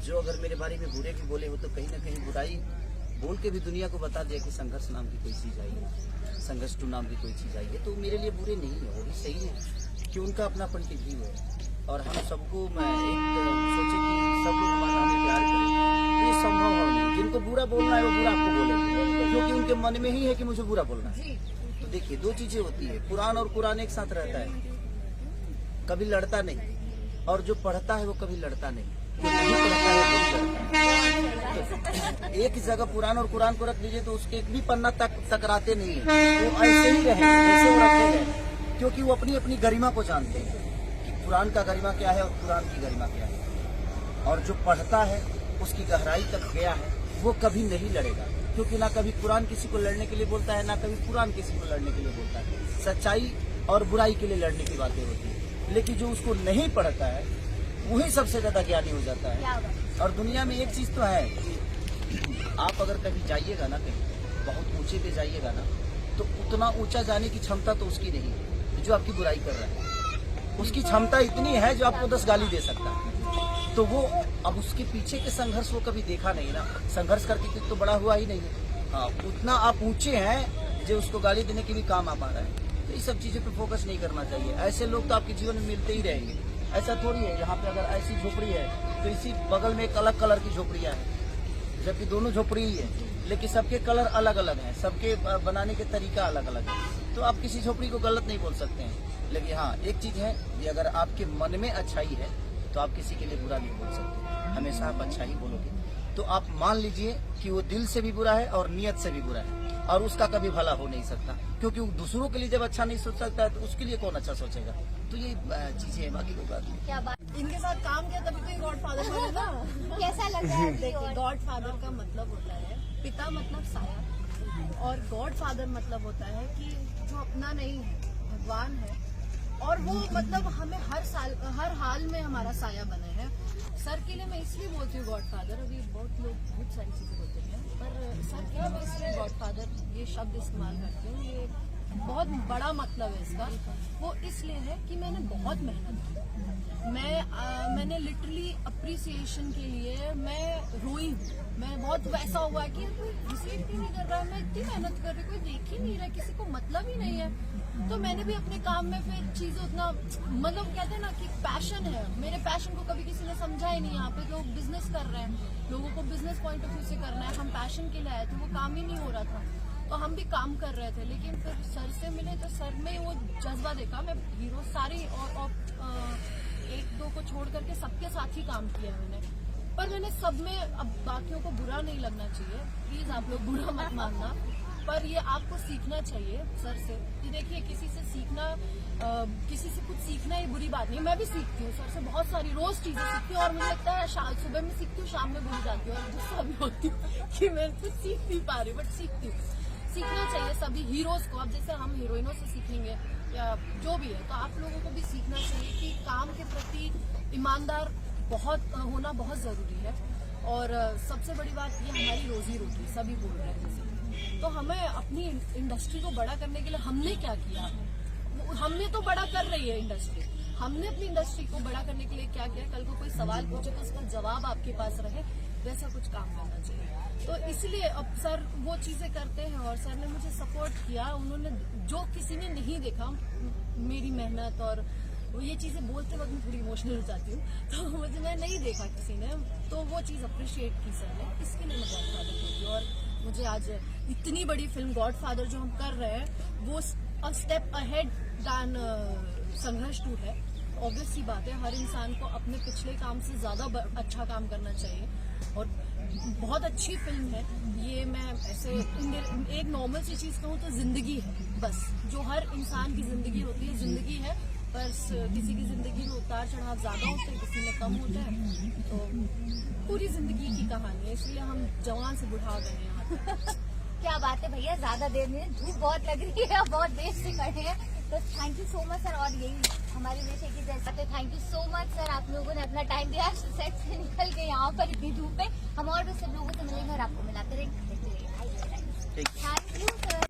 जो अगर मेरे बारे में बुरे भी बोले हो तो कहीं ना कहीं बुराई बोल के भी दुनिया को बता दिया कि संघर्ष नाम की कोई चीज़ आई है, संघर्ष टू नाम की कोई चीज़ आई है, तो मेरे लिए बुरे नहीं है, वो भी सही है कि उनका अपना पॉइंट ऑफ व्यू है। और हम सबको मैं एक सोचे कि सब लोग हमारा हमें प्यार करें, तो ये संभव हो नहीं। जिनको बुरा बोलना है वो बुरा आपको बोलेंगे, क्योंकि उनके मन में ही है कि मुझे बुरा बोलना है। तो देखिए, दो चीजें होती है, कुरान और कुरान एक साथ रहता है, कभी लड़ता नहीं, और जो पढ़ता है वो कभी लड़ता नहीं, जो नहीं पढ़ता है वो लड़ता है। तो एक ही जगह कुरान और कुरान को रख लीजिए तो उसके एक भी पन्ना तक टकराते नहीं है, वो ऐसे ही रहे जैसे वो रखे गए, क्योंकि वो अपनी अपनी गरिमा को जानते हैं कि कुरान का गरिमा क्या है और कुरान की गरिमा क्या है। और जो पढ़ता है उसकी गहराई तक गया है वो कभी नहीं लड़ेगा, क्योंकि ना कभी कुरान किसी को लड़ने के लिए बोलता है, ना कभी कुरान किसी को लड़ने के लिए बोलता है। सच्चाई और बुराई के लिए लड़ने की बातें होती है, लेकिन जो उसको नहीं पढ़ता है वही सबसे ज्यादा ज्ञानी हो जाता है। और दुनिया में एक चीज तो है कि आप अगर कभी जाइएगा ना, कहीं बहुत ऊंचे पे जाइएगा ना, तो उतना ऊंचा जाने की क्षमता तो उसकी नहीं है जो आपकी बुराई कर रहा है। उसकी क्षमता इतनी है जो आपको 10 गाली दे सकता है। तो वो अब उसके पीछे के संघर्ष वो कभी देखा नहीं ना, संघर्ष करके तो बड़ा हुआ ही नहीं है। हाँ, उतना आप ऊंचे हैं जो उसको गाली देने के भी काम आ पा रहा है। तो ये सब चीजों पे फोकस नहीं करना चाहिए। ऐसे लोग तो आपके जीवन में मिलते ही रहेंगे। ऐसा थोड़ी है यहाँ पे अगर ऐसी झोपड़ी है तो इसी बगल में एक अलग कलर की झोपड़ियाँ हैं, जबकि दोनों झोपड़ी ही है, लेकिन सबके कलर अलग अलग हैं, सबके बनाने के तरीका अलग अलग है। तो आप किसी झोपड़ी को गलत नहीं बोल सकते हैं। लेकिन हाँ, एक चीज है कि अगर आपके मन में अच्छाई है तो आप किसी के लिए बुरा नहीं बोल सकते, हमेशा आप अच्छा ही बोलोगे। तो आप मान लीजिए कि वो दिल से भी बुरा है और नियत से भी बुरा है, और उसका कभी भला हो नहीं सकता, क्योंकि वो दूसरों के लिए जब अच्छा नहीं सोच सकता है तो उसके लिए कौन अच्छा सोचेगा। तो ये चीजें हैं, बाकी कोई बात नहीं। क्या बात, इनके साथ काम किया तभी तो ये गॉडफादर बने ना। कैसा लगा है? देखिए, गॉडफादर का मतलब होता है पिता, मतलब साया, और गॉडफादर मतलब होता है कि जो अपना नहीं है, भगवान है, और वो मतलब हमें हर हाल में हमारा साया बने हैं। सर के लिए मैं इसलिए बोलती हूँ गॉडफादर, अभी बहुत लोग बहुत सारी चीजें बोलते हैं, पर सर के लिए मैं इसलिए गॉडफादर ये शब्द इस्तेमाल करती हूँ। ये बहुत बड़ा मतलब है इसका। वो इसलिए है कि मैंने बहुत मेहनत की। मैंने लिटरली अप्रिसिएशन के लिए मैं रोई हूँ। मैं बहुत वैसा हुआ कि कोई रिसीव ही नहीं कर रहा है, मैं इतनी मेहनत कर रही, कोई देख ही नहीं रहा, किसी को मतलब ही नहीं है। तो मैंने भी अपने काम में फिर चीजें उतना, मतलब कहते हैं ना कि पैशन है, मेरे पैशन को कभी किसी ने समझा ही नहीं। यहाँ पे लोग बिजनेस कर रहे हैं, लोगों को बिजनेस पॉइंट ऑफ व्यू से करना है, हम पैशन के लिए आए थे, वो काम ही नहीं हो रहा था। तो हम भी काम कर रहे थे, लेकिन फिर सर से मिले तो सर में वो जज्बा देखा। मैं हीरो सारी और एक दो को छोड़ करके सबके साथ ही काम किया मैंने, पर मैंने सब में, अब बाकियों को बुरा नहीं लगना चाहिए, प्लीज आप लोग बुरा मत मानना, पर ये आपको सीखना चाहिए सर से। कि देखिए, किसी से सीखना, किसी से कुछ सीखना ये बुरी बात नहीं। मैं भी सीखती हूँ सर से, बहुत सारी रोज चीजें सीखती हूँ, और मुझे लगता है सुबह में सीखती हूँ, शाम में भूल जाती हूँ, और गुस्सा भी होती हूँ कि मैं कुछ सीख नहीं पा रही, बट सीखती हूँ। सीखना चाहिए सभी हीरोज को। अब जैसे हम हीरोइनों से सीखेंगे या जो भी है, तो आप लोगों को भी सीखना चाहिए कि काम के प्रति ईमानदार होना बहुत जरूरी है। और सबसे बड़ी बात ये, हमारी रोजी रोटी सभी बोल रहे हैं जैसे, तो हमें अपनी इंडस्ट्री को बड़ा करने के लिए हमने क्या किया? हमने तो बड़ा कर रही है इंडस्ट्री, हमने अपनी इंडस्ट्री को बड़ा करने के लिए क्या किया? कल को कोई सवाल पूछे तो उसका जवाब आपके पास रहे, वैसा कुछ काम करना चाहिए। तो इसलिए अब सर वो चीजें करते हैं, और सर ने मुझे सपोर्ट किया। उन्होंने, जो किसी ने नहीं देखा मेरी मेहनत, और ये चीजें बोलते वक्त मैं थोड़ी इमोशनल हो जाती हूँ, तो मुझे मैं नहीं देखा किसी ने, तो वो चीज अप्रिशिएट की सर ने, इसके लिए मैं गॉडफादर होती हूँ। और मुझे आज इतनी बड़ी फिल्म गॉडफादर जो हम कर रहे हैं, वो स्टेप अहेड दैन संघर्ष 2 है। ऑब्वियस सी बात है, हर इंसान को अपने पिछले काम से ज्यादा अच्छा काम करना चाहिए, और बहुत अच्छी फिल्म है ये। मैं ऐसे एक नॉर्मल सी चीज कहूँ तो जिंदगी है, बस जो हर इंसान की जिंदगी होती है, जिंदगी है, बस किसी की जिंदगी में उतार चढ़ाव ज्यादा होते हैं, किसी में कम होता है, तो पूरी जिंदगी की कहानी है, इसलिए हम जवान से बुढ़ा गए हैं यहाँ। क्या बात है भैया, ज्यादा देर नहीं, धूप बहुत लग रही है, बहुत देर से खड़े हैं, तो thank you so much sir. और यही हमारी विषय की जैसा, तो thank you so much sir, आप लोगों ने अपना टाइम दिया सेट से निकल के यहाँ पर इतनी धूप में। हम और भी सब लोगों से मिलेंगे और आपको मिलाते रहेंगे। Thank you sir.